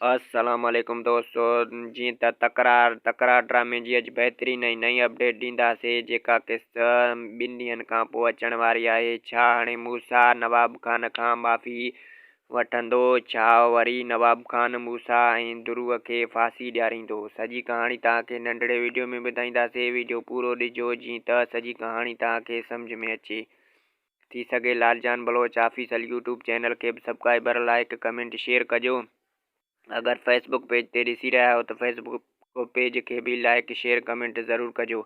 अस्सलाम वालेकुम दोस्तों। जी तकरार ड्रामे जी अॼु बहितरीन ऐं नई अपडेट ॾींदासीं जेका किस्त 2 ॾींहंनि खां पोइ अचण वारी आहे। छा हाणे मूसा नवाब खान खां माफ़ी वठंदो? छा वरी नवाब खान मूसा ऐं ध्रुव खे फांसी ॾियारींदो? सॼी कहाणी तव्हांखे नंढड़े वीडियो में ॿुधाईंदासीं। वीडियो पूरो ॾिजो जीअं त सॼी कहाणी तव्हांखे सम्झ में अचे। थी सघे Laljan Baloch official YouTube channel के भी सब्सक्राइबर, लाइक, कमेंट, शेयर कजो। अगर फेसबुक पेज ते ॾिसी रहिया आहियो त फेसबुक पेज के भी लाइक, शेयर, कमेंट ज़रूर कजो।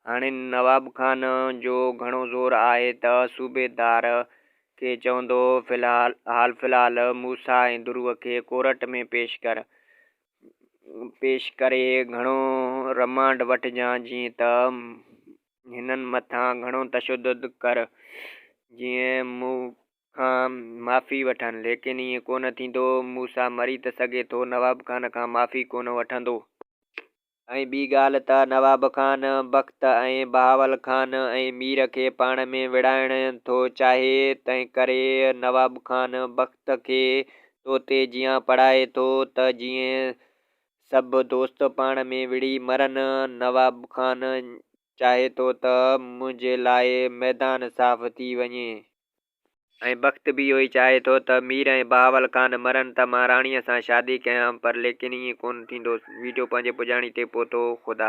हाणे नवाब खान जो घणो ज़ोर आहे त सूबेदार के चवंदो फ़िलहाल मूसा ऐं ध्रुव खे कोर्ट में पेश करे घणो रिमांड वठिजांइ, जीअं त हिननि मथां घणो तशद्दुद कर, जीअं मूं खां माफ़ी वठनि। लेकिन ईअं कोन थींदो। मूसा मरी त सघे थो, नवाब खान खां माफ़ी कोन वठंदो। ऐं ॿी ॻाल्हि त नवाब खान बख़्त ऐं बहावल खान ऐं मीर खे पाण में विड़हाइण थो चाहे। तंहिं करे नवाब खान बख़्त खे तोते जियां पढ़ाए थो त जीअं सभु दोस्त पाण में विड़ी मरनि। नवाब खान चाहे थो त मुंहिंजे लाइ मैदान साफ़ थी वञे, ऐं बख़्त बि इहो ई चाहे थो त मीर ऐं बहावल खान मरनि त मां राणीअ सां शादी कयां, पर लेकिन ईअं कोन थींदो। वीडियो पंहिंजे पुॼाणी ते पहुतो। ख़ुदा।